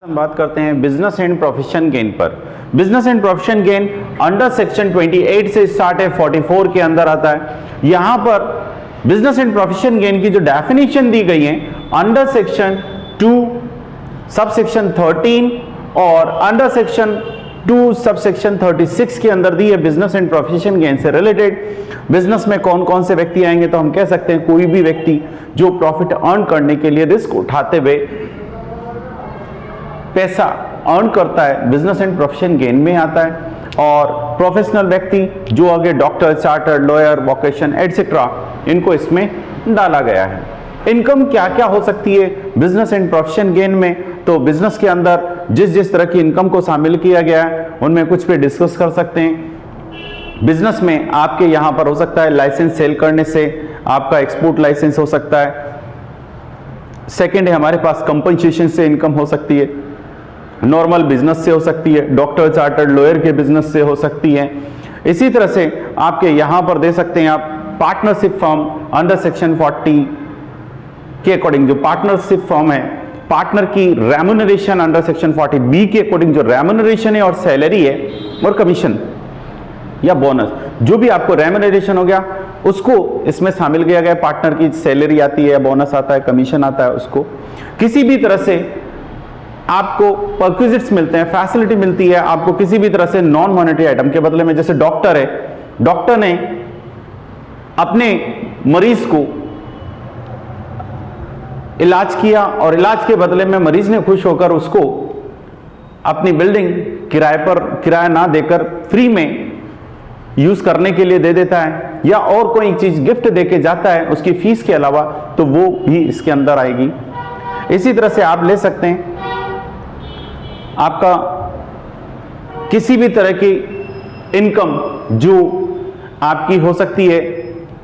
हम बात करते हैं बिजनेस एंड प्रोफेशन गेन पर। Business and profession gain under section 28 से स्टार्ट है, 44 के अंदर आता है। यहां पर बिजनेस एंड प्रोफेशन गेन की जो डेफिनेशन दी गई है अंडर सेक्शन 2 सब सेक्शन 13 और अंडर सेक्शन 2 सब सेक्शन 36 के अंदर दी है। बिजनेस एंड प्रोफेशन गेन से रिलेटेड बिजनेस में कौन कौन से व्यक्ति आएंगे, तो हम कह सकते हैं कोई भी व्यक्ति जो प्रॉफिट अर्न करने के लिए रिस्क उठाते हुए पैसा अर्न करता है, बिजनेस एंड प्रोफेशन गेन में आता है। और प्रोफेशनल व्यक्ति जो आगे doctor, chartered lawyer, vocation etcetera, इनको इसमें डाला गया है। इनकम क्या क्या हो सकती है बिजनेस एंड प्रोफेशन गेन में, तो बिजनेस के अंदर जिस जिस तरह की इनकम को शामिल किया गया है उनमें कुछ पे डिस्कस कर सकते हैं। बिजनेस में आपके यहां पर हो सकता है लाइसेंस सेल करने से, आपका एक्सपोर्ट लाइसेंस हो सकता है। सेकेंड है हमारे पास कंपनसेशन से इनकम हो सकती है, नॉर्मल बिजनेस से हो सकती है, डॉक्टर, चार्टर्ड लॉयर के बिजनेस से हो सकती है। इसी तरह से आपके यहां पर दे सकते हैं आप पार्टनरशिप फर्म अंडर सेक्शन 40 के अकॉर्डिंग, जो पार्टनरशिप फर्म है, पार्टनर की रेम्यूनरेशन अंडर सेक्शन 40B के अकॉर्डिंग जो रेम्यूनरेशन है और सैलरी है और कमीशन या बोनस, जो भी आपको रेम्यूनरेशन हो गया उसको इसमें शामिल किया गया। पार्टनर की सैलरी आती है, बोनस आता है, कमीशन आता है, उसको किसी भी तरह से आपको परक्विजिट्स मिलते हैं, फैसिलिटी मिलती है आपको किसी भी तरह से नॉन मॉनेटरी आइटम के बदले में। जैसे डॉक्टर है, डॉक्टर ने अपने मरीज को इलाज किया और इलाज के बदले में मरीज ने खुश होकर उसको अपनी बिल्डिंग किराया ना देकर फ्री में यूज करने के लिए दे देता है, या और कोई चीज गिफ्ट देके जाता है उसकी फीस के अलावा, तो वो भी इसके अंदर आएगी। इसी तरह से आप ले सकते हैं आपका किसी भी तरह की इनकम जो आपकी हो सकती है,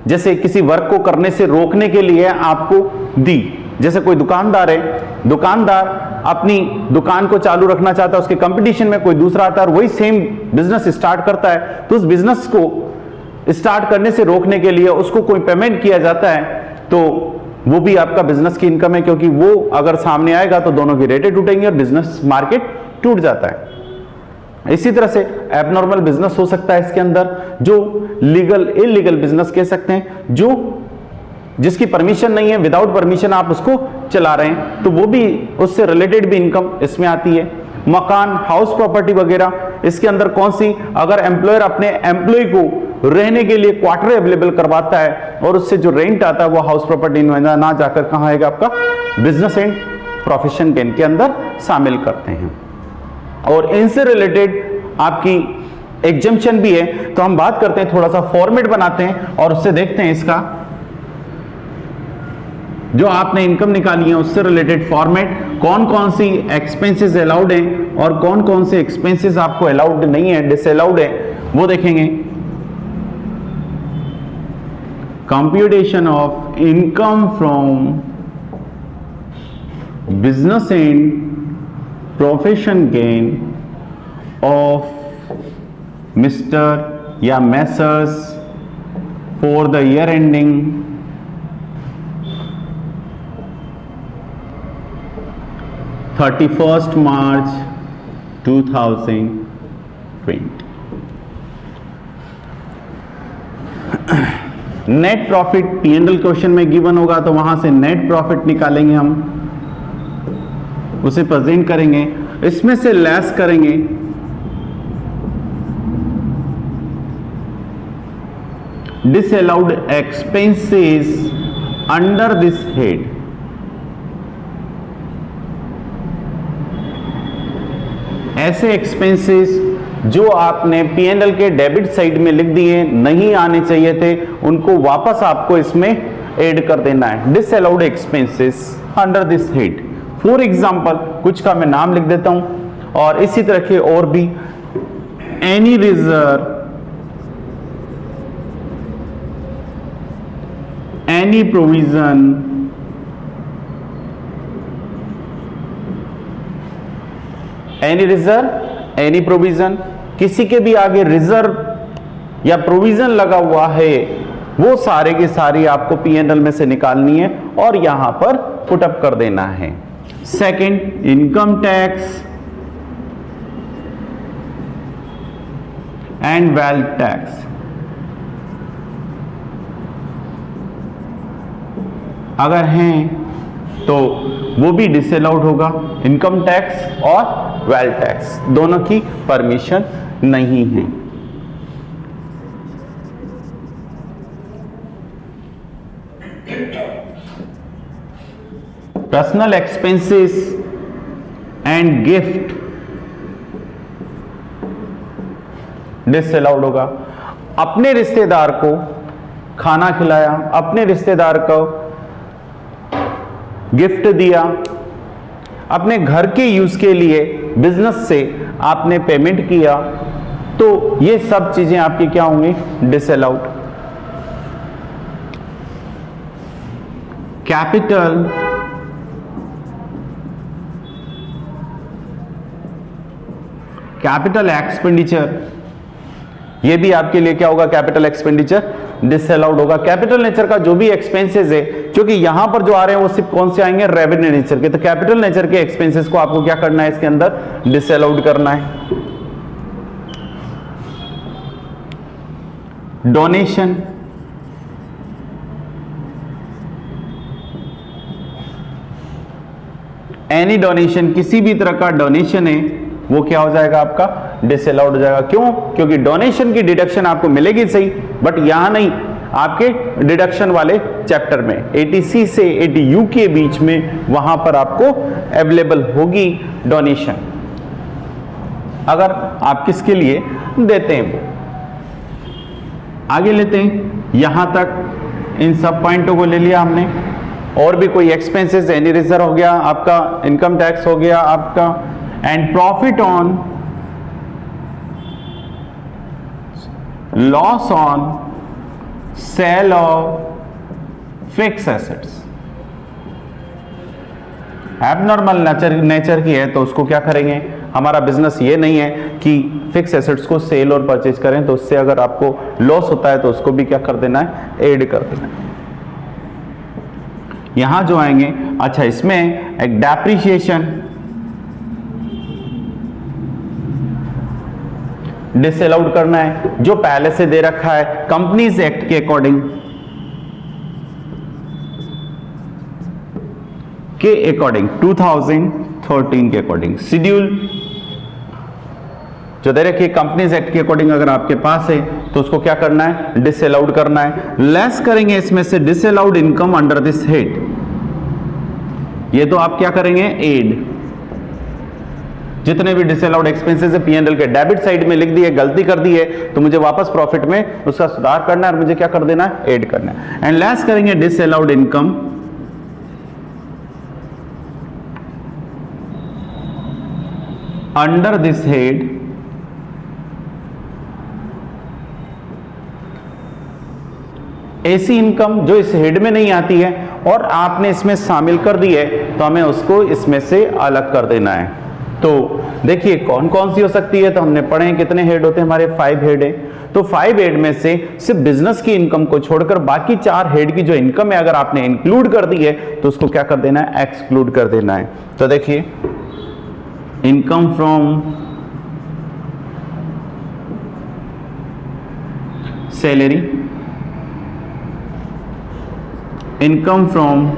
जैसे किसी वर्क को करने से रोकने के लिए आपको दी। जैसे कोई दुकानदार है, दुकानदार अपनी दुकान को चालू रखना चाहता है, उसके कंपटीशन में कोई दूसरा आता है और वही सेम बिजनेस स्टार्ट करता है, तो उस बिजनेस को स्टार्ट करने से रोकने के लिए उसको कोई पेमेंट किया जाता है, तो वो भी आपका बिजनेस की इनकम है, क्योंकि वो अगर सामने आएगा तो दोनों की रेटें टूटेंगी और बिजनेस मार्केट टूट जाता है। इसी तरह से एबनॉर्मल बिजनेस हो सकता है इसके अंदर, जो लीगल इलीगल बिजनेस कह सकते हैं, जो जिसकी परमिशन नहीं है, विदाउट परमिशन आप उसको चला रहे हैं, तो वो भी उससे रिलेटेड भी इनकम इसमें आती है। मकान, हाउस प्रॉपर्टी वगैरह, इसके अंदर कौन सी, अगर एम्प्लॉयर अपने एम्प्लॉय को रहने के लिए क्वार्टर अवेलेबल करवाता है और उससे जो रेंट आता है वो हाउस प्रॉपर्टी ना जाकर कहां आएगा, आपका बिजनेस एंड प्रोफेशन गेन के अंदर शामिल करते हैं। और इनसे रिलेटेड आपकी एग्जम्पशन भी है, तो हम बात करते हैं, थोड़ा सा फॉर्मेट बनाते हैं और उससे देखते हैं इसका जो आपने इनकम निकाली है उससे रिलेटेड फॉर्मेट, कौन कौन सी एक्सपेंसेस अलाउड हैं और कौन कौन से एक्सपेंसेस आपको अलाउड नहीं है, डिसअलाउड है, वो देखेंगे। Computation of income from business and profession gain of mister या messrs for the year ending 31st March 2020। Net profit P&L question में गिवन होगा, तो वहां से नेट प्रॉफिट निकालेंगे, हम उसे प्रेजेंट करेंगे, इसमें से लेस करेंगे disallowed expenses under this head. ऐसे एक्सपेंसेस जो आपने P&L के डेबिट साइड में लिख दिए, नहीं आने चाहिए थे, उनको वापस आपको इसमें ऐड कर देना है। Disallowed expenses under this head, for example कुछ का मैं नाम लिख देता हूं, और इसी तरह के और भी, any reserve, any provision, any reserve, any provision, किसी के भी आगे रिजर्व या प्रोविजन लगा हुआ है, वो सारे की सारी आपको P&L में से निकालनी है और यहां पर पुट अप कर देना है। Second income tax and wealth tax. अगर हैं तो वो भी डिसअलाउड होगा। इनकम टैक्स और वेल्थ टैक्स दोनों की परमिशन नहीं है। Personal expenses and gift disallowed होगा। अपने रिश्तेदार को खाना खिलाया, अपने रिश्तेदार को गिफ्ट दिया, अपने घर के यूज के लिए बिजनेस से आपने पेमेंट किया, तो ये सब चीजें आपकी क्या होंगी? डिसअलाउड। कैपिटल एक्सपेंडिचर, ये भी आपके लिए क्या होगा? कैपिटल एक्सपेंडिचर डिसअलाउड होगा। कैपिटल नेचर का जो भी एक्सपेंसेस है, क्योंकि यहां पर जो आ रहे हैं वो सिर्फ कौन से आएंगे? रेवेन्यू नेचर के। तो कैपिटल नेचर के एक्सपेंसेस को आपको क्या करना है? इसके अंदर डिसअलाउड करना है। डोनेशन, एनी डोनेशन, किसी भी तरह का डोनेशन है वो क्या हो जाएगा? आपका डिसअलाउड हो जाएगा। क्यों? क्योंकि डोनेशन की डिडक्शन आपको मिलेगी सही, बट यहां नहीं, आपके डिडक्शन वाले चैप्टर में 80C से 80U के बीच में वहां पर आपको अवेलेबल होगी डोनेशन, अगर आप किसके लिए देते हैं वो। आगे लेते हैं। यहां तक इन सब पॉइंटों को ले लिया हमने। और भी कोई एक्सपेंसेस, एनी रिजर्व हो गया आपका, इनकम टैक्स हो गया आपका, and profit on loss on sale of fix assets. Abnormal nature की है तो उसको क्या करेंगे? हमारा बिजनेस ये नहीं है कि फिक्स एसेट्स को सेल और परचेज करें, तो उससे अगर आपको लॉस होता है तो उसको भी क्या कर देना है? ऐड कर देना है। यहां जो आएंगे, अच्छा इसमें एक डेप्रिसिएशन डिसअलाउड करना है, जो पहले से दे रखा है कंपनीज एक्ट के अकॉर्डिंग, के अकॉर्डिंग 2013 के अकॉर्डिंग शेड्यूल जो दे रखी है कंपनीज एक्ट के अकॉर्डिंग, अगर आपके पास है तो उसको क्या करना है? डिसअलाउड करना है। लेस करेंगे इसमें से disallowed income under this head, ये तो आप क्या करेंगे? एड। जितने भी डिसअलाउड एक्सपेंसेस है P&L के डेबिट साइड में लिख दिए, गलती कर दी है तो मुझे वापस प्रॉफिट में उसका सुधार करना है और मुझे क्या कर देना है? ऐड करना है। एंड लेस करेंगे disallowed income under this head ऐसी इनकम जो इस हेड में नहीं आती है और आपने इसमें शामिल कर दी है, तो हमें उसको इसमें से अलग कर देना है। तो देखिए कौन कौन सी हो सकती है, तो हमने पढ़े हैं कितने हेड होते हैं हमारे? 5 हेड है। तो 5 हेड में से सिर्फ बिजनेस की इनकम को छोड़कर बाकी 4 हेड की जो इनकम है अगर आपने इंक्लूड कर दी है तो उसको क्या कर देना है? एक्सक्लूड कर देना है। तो देखिए income from salary, income from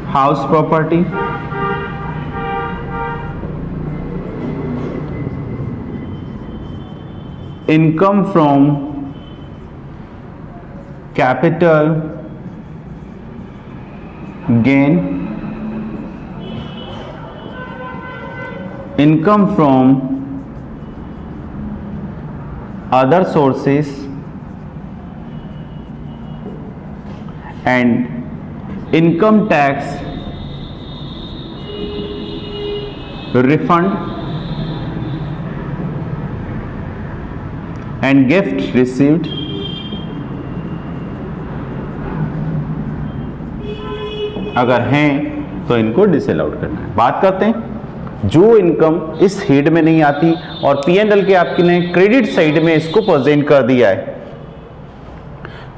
house property, income from capital gain, income from other sources and income tax refund and gift received अगर हैं तो इनको डिसअलाउड करना है। बात करते हैं जो इनकम इस हेड में नहीं आती और P&L के आपने क्रेडिट साइड में इसको प्रेजेंट कर दिया है,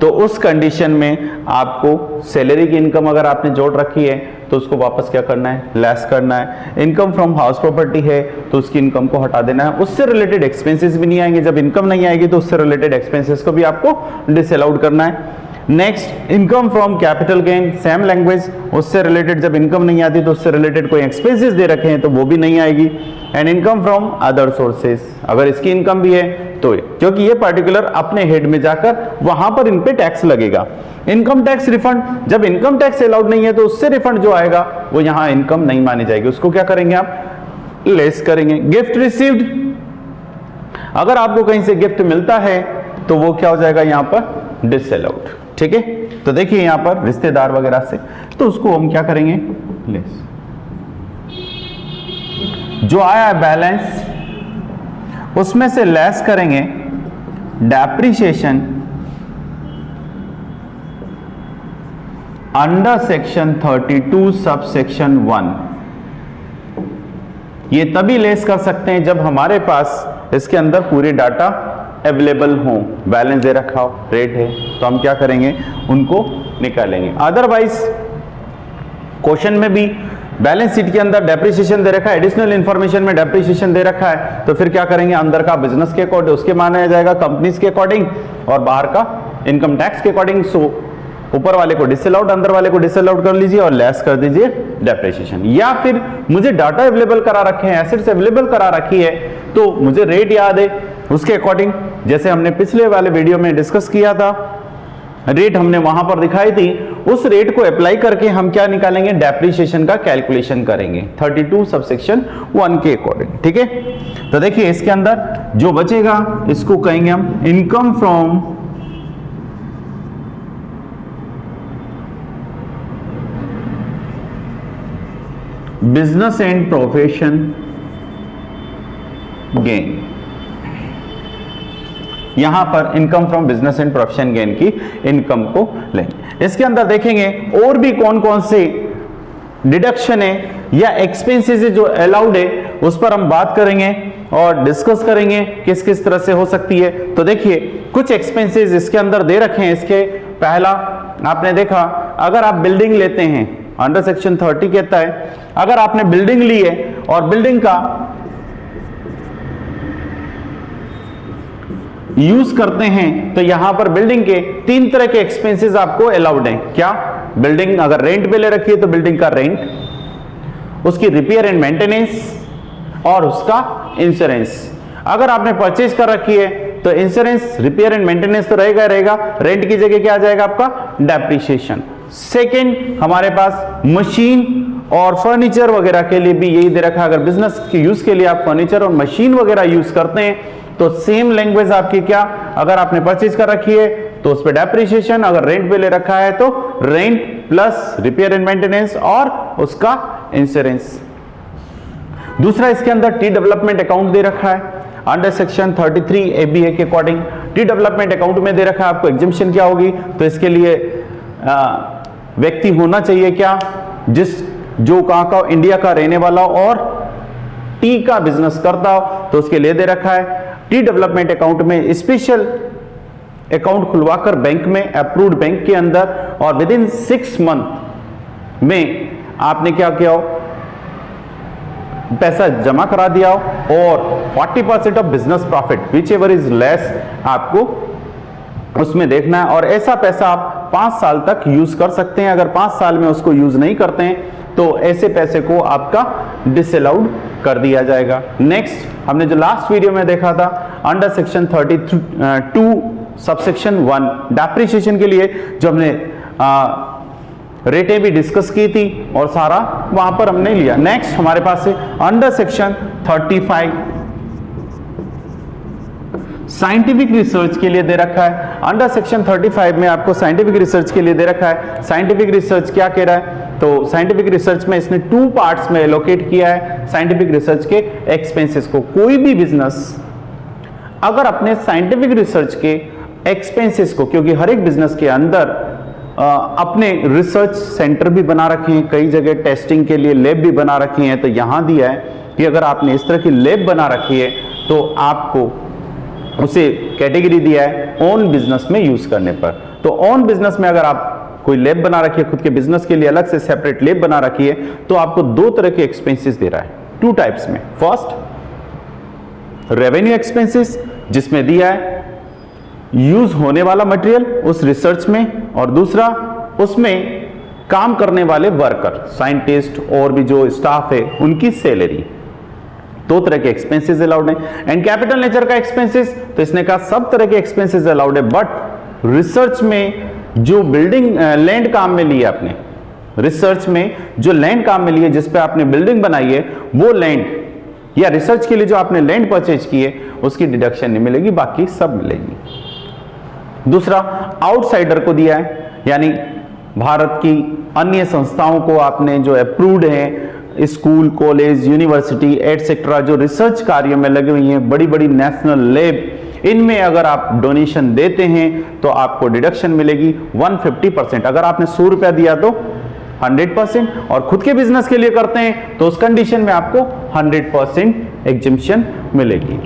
तो उस कंडीशन में आपको सैलरी की इनकम अगर आपने जोड़ रखी है तो उसको वापस क्या करना है, लेस करना है। इनकम फ्रॉम हाउस प्रॉपर्टी है तो उसकी इनकम को हटा देना है, उससे रिलेटेड एक्सपेंसेस भी नहीं आएंगे। जब इनकम नहीं आएगी तो उससे रिलेटेड एक्सपेंसेस को भी आपको डिसअलाउड करना है। Next, income from capital gain, same language, उससे रिलेटेड जब इनकम नहीं आती तो उससे रिलेटेड कोई एक्सपेंसेस दे रखे हैं तो वो भी नहीं आएगी। And income from other sources, अगर इसकी इनकम भी है तो, क्योंकि ये पर्टिकुलर अपने हेड में जाकर वहां पर इन पे टैक्स लगेगा। इनकम टैक्स रिफंड, जब इनकम टैक्स अलाउड नहीं है तो उससे रिफंड जो आएगा वो यहां इनकम नहीं मानी जाएगी, उसको क्या करेंगे आप, लेस करेंगे। गिफ्ट रिसीव्ड, अगर आपको कहीं से गिफ्ट मिलता है तो वो क्या हो जाएगा यहां पर, डिसअलाउड। ठीक है, तो देखिए यहां पर रिश्तेदार वगैरह से, तो उसको हम क्या करेंगे, लेस। जो आया बैलेंस उसमें से लेस करेंगे depreciation under section 32 sub section 1। ये तभी लेस कर सकते हैं जब हमारे पास इसके अंदर पूरे डाटा अवेलेबल हो, बैलेंस दे रखा हो, रेट है, तो हम क्या करेंगे, उनको निकालेंगे। अदरवाइज क्वेश्चन में भी बैलेंस शीट के अंदर डेप्रिसिएशन दे रखा है, एडिशनल इंफॉर्मेशन में डेप्रिसिएशन दे रखा है, तो फिर क्या करेंगे, अंदर का बिजनेस के अकॉर्डिंग उसके माना जाएगा, कंपनीज के अकॉर्डिंग, और बाहर का इनकम टैक्स के अकॉर्डिंग। सो ऊपर वाले को डिसअलाउड, अंदर वाले को डिसअलाउड कर लीजिए और लेस कर दीजिए डेप्रिसिएशन। या फिर मुझे डाटा अवेलेबल करा रखे हैं, एसेट्स अवेलेबल करा रखी है, तो मुझे रेट याद है, उसके अकॉर्डिंग, जैसे हमने पिछले वाले वीडियो में डिस्कस किया था, रेट हमने वहां पर दिखाई थी, उस रेट को अप्लाई करके हम क्या निकालेंगे, डेप्रिसिएशन का कैलकुलेशन करेंगे 32 सबसेक्शन 1 के अकॉर्डिंग। ठीक है, तो देखिए इसके अंदर जो बचेगा इसको कहेंगे हम income from business and profession gain. यहां पर income from business and profession gain की इनकम को लेंगे। इसके अंदर देखेंगे और भी कौन कौन से डिडक्शन है या एक्सपेंसेस है जो अलाउड है, उस पर हम बात करेंगे और डिस्कस करेंगे किस किस तरह से हो सकती है। तो देखिए कुछ एक्सपेंसेस इसके अंदर दे रखे हैं। इसके पहला आपने देखा, अगर आप बिल्डिंग लेते हैं, अंडर सेक्शन 30 कहता है अगर आपने बिल्डिंग ली है और बिल्डिंग का यूज करते हैं तो यहां पर बिल्डिंग के 3 तरह के एक्सपेंसेस आपको अलाउड हैं। क्या, बिल्डिंग अगर रेंट पे ले रखी है तो बिल्डिंग का रेंट, उसकी रिपेयर एंड मेंटेनेंस और उसका इंश्योरेंस। अगर आपने परचेज कर रखी है तो इंश्योरेंस, रिपेयर एंड मेंटेनेंस तो रहेगा रहेगा, रेंट की जगह क्या आ जाएगा आपका, डेप्रिसिएशन। सेकेंड, हमारे पास मशीन और फर्नीचर वगैरह के लिए भी यही दे रखा है। अगर बिजनेस के यूज के लिए आप फर्नीचर और मशीन वगैरह यूज करते हैं तो सेम लैंग्वेज आपकी क्या, अगर आपने परचेज कर रखी है तो उस पर डेप्रिसिएशन, अगर रेंट पे ले रखा है तो rent plus repair and maintenance और उसका इंश्योरेंस। दूसरा, इसके अंदर टी डेवलपमेंट अकाउंट दे रखा है अंडर सेक्शन 33 ABA के अकॉर्डिंग। टी डेवलपमेंट अकाउंट में दे रखा है आपको एग्जेम्पशन क्या होगी, तो इसके लिए व्यक्ति होना चाहिए क्या, जो कहां का, इंडिया का रहने वाला और टी का बिजनेस करता हो, तो उसके लिए दे रखा है टी डेवलपमेंट अकाउंट में स्पेशल अकाउंट खुलवाकर बैंक में, अप्रूव्ड बैंक के अंदर, और विद इन 6 मंथ में आपने क्या किया हो, पैसा जमा करा दिया हो, और 40% of business profit which ever is less आपको उसमें देखना है। और ऐसा पैसा आप 5 साल तक यूज कर सकते हैं। अगर 5 साल में उसको यूज नहीं करते हैं तो ऐसे पैसे को आपका डिसअलाउड कर दिया जाएगा। नेक्स्ट, हमने जो लास्ट वीडियो में देखा था अंडर सेक्शन 32 सबसेक्शन 1 डेप्रिसिएशन के लिए जो हमने रेटें भी डिस्कस की थी और सारा वहां पर हमने लिया। नेक्स्ट हमारे पास है अंडर सेक्शन 35 साइंटिफिक रिसर्च के लिए दे रखा है। अंडर सेक्शन 35 में आपको साइंटिफिक रिसर्च के लिए दे रखा है। साइंटिफिक रिसर्च क्या कह रहा है, तो साइंटिफिक रिसर्च में इसने 2 पार्ट्स में एलोकेट किया है साइंटिफिक रिसर्च के एक्सपेंसेस को। कोई भी बिजनेस अगर अपने साइंटिफिक रिसर्च के एक्सपेंसेस को, क्योंकि हर एक बिजनेस के अंदर अपने रिसर्च सेंटर भी बना रखे हैं, कई जगह टेस्टिंग के लिए लैब भी बना रखी हैं, तो यहां दिया है कि अगर आपने इस तरह की लैब बना रखी है तो आपको उसे कैटेगरी दिया है ओन बिजनेस में यूज करने पर। तो ऑन बिजनेस में अगर आप कोई लैब बना रखी है, खुद के बिजनेस के लिए अलग से सेपरेट लैब बना रखी है, तो आपको दो तरह के एक्सपेंसेस दे रहा है, टू टाइप्स में। फर्स्ट रेवेन्यू एक्सपेंसेस, जिसमें दिया है यूज होने वाला मटेरियल उस रिसर्च में, और दूसरा उसमें काम करने वाले वर्कर, साइंटिस्ट और भी जो स्टाफ है उनकी सैलरी। दो तरह के एक्सपेंसेस अलाउड है। एंड कैपिटल नेचर का एक्सपेंसेस, तो इसने कहा सब तरह के एक्सपेंसेस अलाउड है, बट रिसर्च में जो बिल्डिंग लैंड काम में ली है आपने, रिसर्च में जो लैंड काम में ली है, जिस पे आपने बिल्डिंग बनाई है, वो लैंड या रिसर्च के लिए जो आपने लैंड परचेज की है उसकी डिडक्शन नहीं मिलेगी, बाकी सब मिलेगी। दूसरा आउटसाइडर को दिया है, यानी भारत की अन्य संस्थाओं को आपने जो अप्रूव्ड है, स्कूल, कॉलेज, यूनिवर्सिटी एटसेट्रा, जो रिसर्च कार्यों में लगी हुई हैं, बड़ी बड़ी नेशनल लैब, इनमें अगर आप डोनेशन देते हैं तो आपको डिडक्शन मिलेगी 150%। अगर आपने 100 रुपया दिया तो 100%, और खुद के बिजनेस के लिए करते हैं तो उस कंडीशन में आपको 100% एग्जम्पशन मिलेगी।